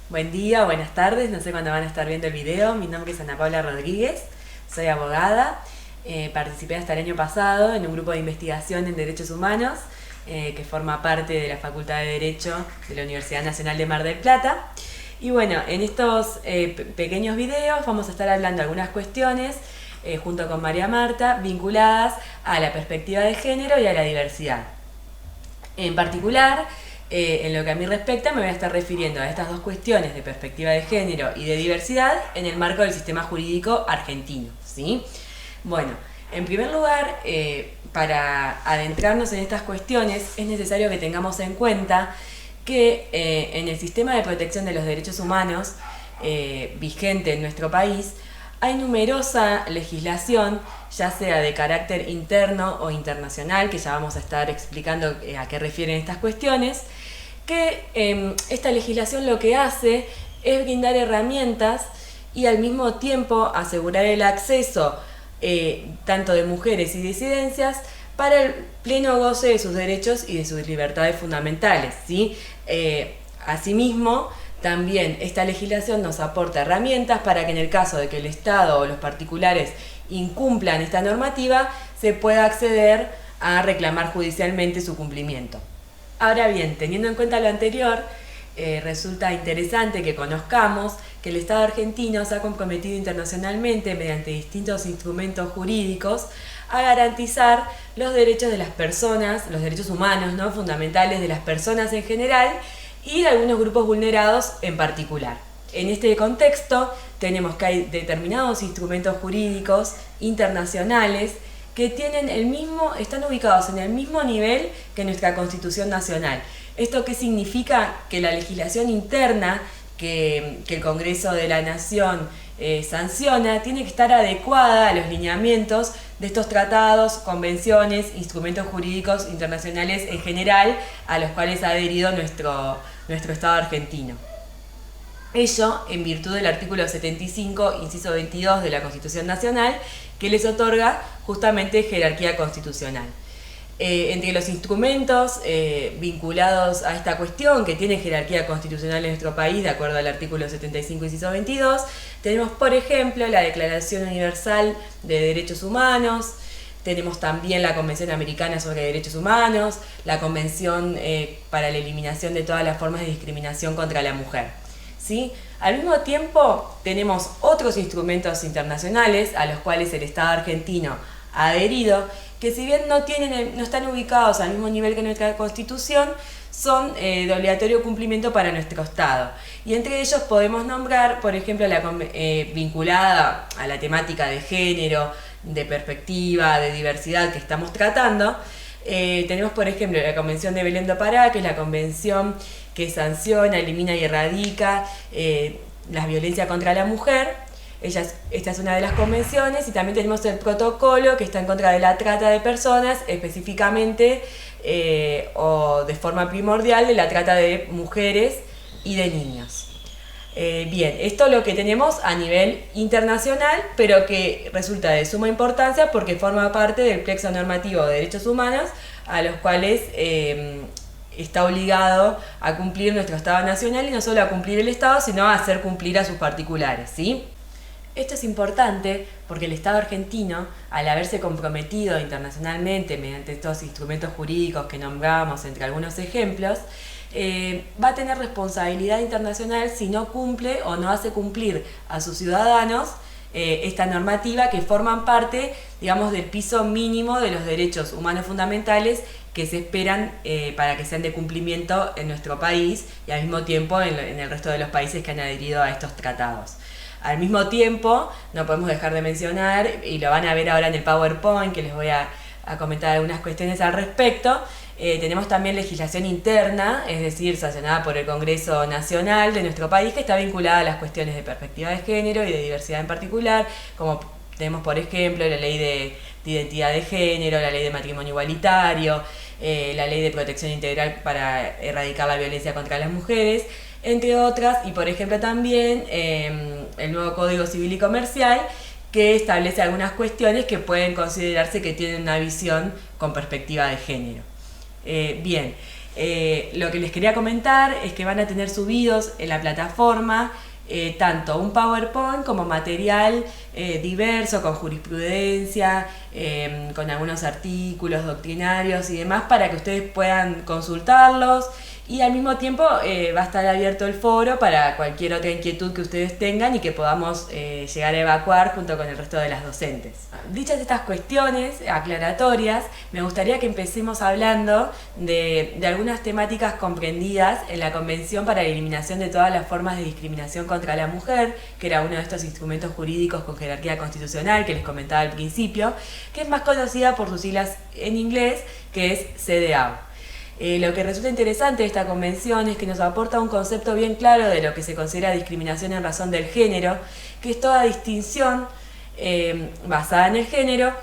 Buen día, buenas tardes, no sé cuándo van a estar viendo el video. Mi nombre es Ana Paula Rodríguez, soy abogada. Participé hasta el año pasado en un grupo de investigación en derechos humanos que forma parte de la Facultad de Derecho de la Universidad Nacional de Mar del Plata. Y bueno, en estos pequeños videos vamos a estar hablando de algunas cuestiones junto con María Marta vinculadas a la perspectiva de género y a la diversidad. En particular, en lo que a mí respecta, me voy a estar refiriendo a estas dos cuestiones de perspectiva de género y de diversidad en el marco del sistema jurídico argentino, ¿sí? Bueno, en primer lugar, para adentrarnos en estas cuestiones es necesario que tengamos en cuenta que en el sistema de protección de los derechos humanos vigente en nuestro país hay numerosa legislación, ya sea de carácter interno o internacional, que ya vamos a estar explicando a qué refieren estas cuestiones, que esta legislación lo que hace es brindar herramientas y al mismo tiempo asegurar el acceso tanto de mujeres y disidencias para el pleno goce de sus derechos y de sus libertades fundamentales, ¿sí? Asimismo, también esta legislación nos aporta herramientas para que en el caso de que el Estado o los particulares incumplan esta normativa, se pueda acceder a reclamar judicialmente su cumplimiento. Ahora bien, teniendo en cuenta lo anterior, resulta interesante que conozcamos que el Estado argentino se ha comprometido internacionalmente mediante distintos instrumentos jurídicos a garantizar los derechos de las personas, los derechos humanos, ¿no?, fundamentales de las personas en general y de algunos grupos vulnerados en particular. En este contexto tenemos que hay determinados instrumentos jurídicos internacionales que tienen están ubicados en el mismo nivel que nuestra Constitución Nacional. ¿Esto qué significa? Que la legislación interna que el Congreso de la Nación sanciona tiene que estar adecuada a los lineamientos de estos tratados, convenciones, instrumentos jurídicos internacionales en general a los cuales ha adherido nuestro Estado argentino. Ello en virtud del artículo 75, inciso 22 de la Constitución Nacional, que les otorga justamente jerarquía constitucional. Entre los instrumentos vinculados a esta cuestión que tiene jerarquía constitucional en nuestro país, de acuerdo al artículo 75, inciso 22, tenemos, por ejemplo, la Declaración Universal de Derechos Humanos, tenemos también la Convención Americana sobre Derechos Humanos, la Convención para la Eliminación de todas las formas de discriminación contra la mujer, ¿sí? Al mismo tiempo, tenemos otros instrumentos internacionales a los cuales el Estado argentino ha adherido, que si bien no están ubicados al mismo nivel que nuestra Constitución, son de obligatorio cumplimiento para nuestro Estado. Y entre ellos podemos nombrar, por ejemplo, vinculada a la temática de género, de perspectiva, de diversidad que estamos tratando, tenemos, por ejemplo, la Convención de Belém do Pará, que es la convención que sanciona, elimina y erradica la violencia contra la mujer. Esta es una de las convenciones, y también tenemos el protocolo que está en contra de la trata de personas, específicamente o de forma primordial de la trata de mujeres y de niños. Bien, esto es lo que tenemos a nivel internacional, pero que resulta de suma importancia porque forma parte del plexo normativo de derechos humanos a los cuales está obligado a cumplir nuestro Estado nacional, y no solo a cumplir el Estado, sino a hacer cumplir a sus particulares, ¿sí? Esto es importante porque el Estado argentino, al haberse comprometido internacionalmente mediante estos instrumentos jurídicos que nombramos entre algunos ejemplos, va a tener responsabilidad internacional si no cumple o no hace cumplir a sus ciudadanos esta normativa, que forman parte, digamos, del piso mínimo de los derechos humanos fundamentales que se esperan para que sean de cumplimiento en nuestro país y al mismo tiempo en el resto de los países que han adherido a estos tratados. Al mismo tiempo, no podemos dejar de mencionar, y lo van a ver ahora en el PowerPoint, que les voy a comentar algunas cuestiones al respecto, tenemos también legislación interna, es decir, sancionada por el Congreso Nacional de nuestro país, que está vinculada a las cuestiones de perspectiva de género y de diversidad en particular, como tenemos, por ejemplo, la ley de identidad de género, la ley de matrimonio igualitario, la ley de protección integral para erradicar la violencia contra las mujeres, entre otras, y por ejemplo también el nuevo Código Civil y Comercial, que establece algunas cuestiones que pueden considerarse que tienen una visión con perspectiva de género. Bien, Lo que les quería comentar es que van a tener subidos en la plataforma tanto un PowerPoint como material diverso, con jurisprudencia, con algunos artículos doctrinarios y demás, para que ustedes puedan consultarlos. Y al mismo tiempo va a estar abierto el foro para cualquier otra inquietud que ustedes tengan y que podamos llegar a evacuar junto con el resto de las docentes. Dichas estas cuestiones aclaratorias, me gustaría que empecemos hablando de algunas temáticas comprendidas en la Convención para la Eliminación de todas las formas de discriminación contra la mujer, que era uno de estos instrumentos jurídicos con jerarquía constitucional que les comentaba al principio, que es más conocida por sus siglas en inglés, que es CEDAW. Lo que resulta interesante de esta convención es que nos aporta un concepto bien claro de lo que se considera discriminación en razón del género, que es toda distinción basada en el género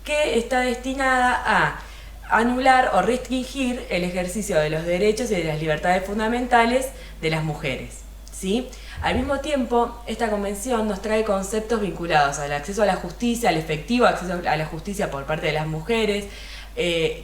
que está destinada a anular o restringir el ejercicio de los derechos y de las libertades fundamentales de las mujeres, ¿sí? Al mismo tiempo, esta convención nos trae conceptos vinculados al acceso a la justicia, al efectivo acceso a la justicia por parte de las mujeres,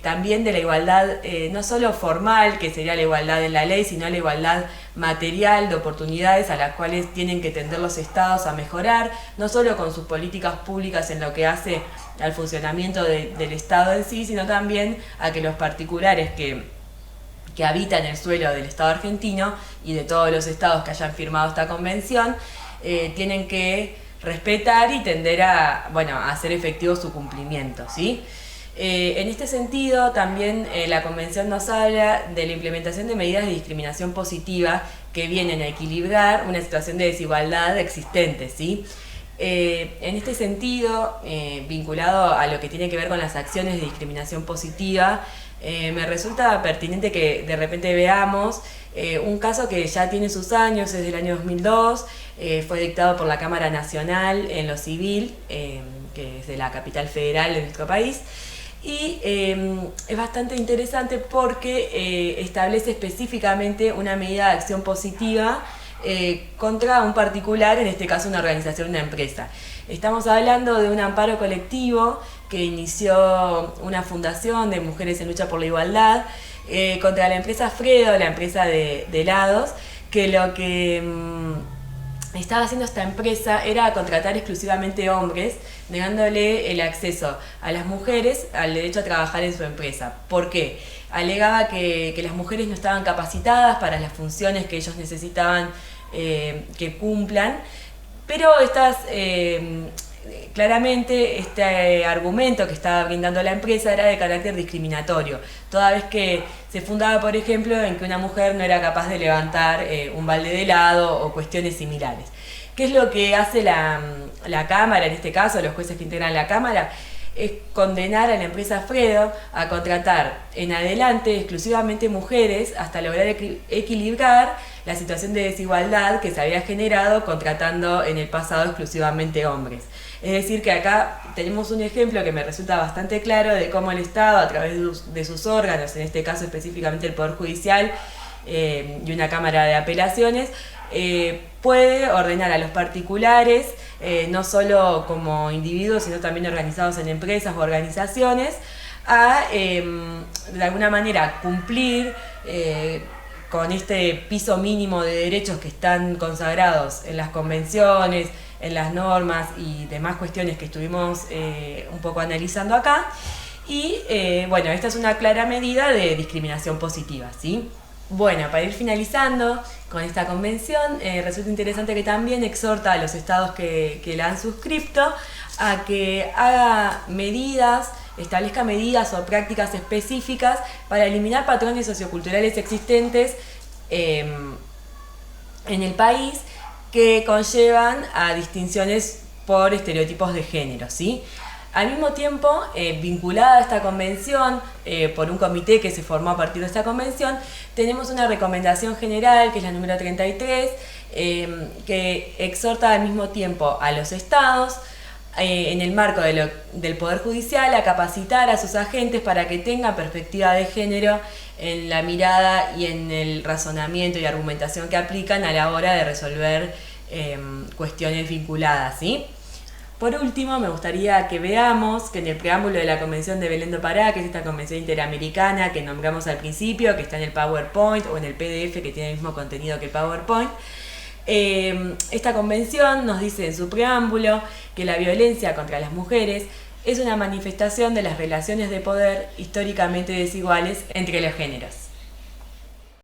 también de la igualdad no solo formal, que sería la igualdad en la ley, sino la igualdad material de oportunidades a las cuales tienen que tender los estados a mejorar, no solo con sus políticas públicas en lo que hace al funcionamiento del Estado en sí, sino también a que los particulares que habitan el suelo del Estado argentino y de todos los estados que hayan firmado esta convención tienen que respetar y tender a hacer efectivo su cumplimiento, ¿sí? En este sentido, también la Convención nos habla de la implementación de medidas de discriminación positiva que vienen a equilibrar una situación de desigualdad existente, ¿sí? En este sentido, vinculado a lo que tiene que ver con las acciones de discriminación positiva, me resulta pertinente que de repente veamos un caso que ya tiene sus años, es del año 2002, fue dictado por la Cámara Nacional en lo civil, que es de la capital federal de nuestro país. Y es bastante interesante porque establece específicamente una medida de acción positiva contra un particular, en este caso una organización, una empresa. Estamos hablando de un amparo colectivo que inició una fundación de mujeres en lucha por la igualdad contra la empresa Fredo, la empresa de helados, que lo que estaba haciendo esta empresa era contratar exclusivamente hombres, negándole el acceso a las mujeres al derecho a trabajar en su empresa. ¿Por qué? Alegaba que las mujeres no estaban capacitadas para las funciones que ellos necesitaban que cumplan, pero claramente este argumento que estaba brindando la empresa era de carácter discriminatorio, toda vez que se fundaba, por ejemplo, en que una mujer no era capaz de levantar un balde de helado o cuestiones similares. ¿Qué es lo que hace la Cámara, en este caso los jueces que integran la Cámara? Es condenar a la empresa Fredo a contratar en adelante exclusivamente mujeres hasta lograr equilibrar la situación de desigualdad que se había generado contratando en el pasado exclusivamente hombres. Es decir, que acá tenemos un ejemplo que me resulta bastante claro de cómo el Estado, a través de sus órganos, en este caso específicamente el Poder Judicial y una Cámara de Apelaciones, puede ordenar a los particulares, no solo como individuos, sino también organizados en empresas o organizaciones, a de alguna manera cumplir con este piso mínimo de derechos que están consagrados en las convenciones, en las normas y demás cuestiones que estuvimos un poco analizando acá. Y esta es una clara medida de discriminación positiva, ¿sí? Bueno, para ir finalizando con esta convención, resulta interesante que también exhorta a los estados que la han suscrito a que establezca medidas o prácticas específicas para eliminar patrones socioculturales existentes en el país que conllevan a distinciones por estereotipos de género, ¿sí? Al mismo tiempo, vinculada a esta convención, por un comité que se formó a partir de esta convención, tenemos una recomendación general, que es la número 33, que exhorta al mismo tiempo a los estados, en el marco del Poder Judicial, a capacitar a sus agentes para que tengan perspectiva de género en la mirada y en el razonamiento y argumentación que aplican a la hora de resolver cuestiones vinculadas, ¿sí? Por último, me gustaría que veamos que en el preámbulo de la Convención de Belén do Pará, que es esta convención interamericana que nombramos al principio, que está en el PowerPoint o en el PDF que tiene el mismo contenido que el PowerPoint, esta convención nos dice en su preámbulo que la violencia contra las mujeres es una manifestación de las relaciones de poder históricamente desiguales entre los géneros.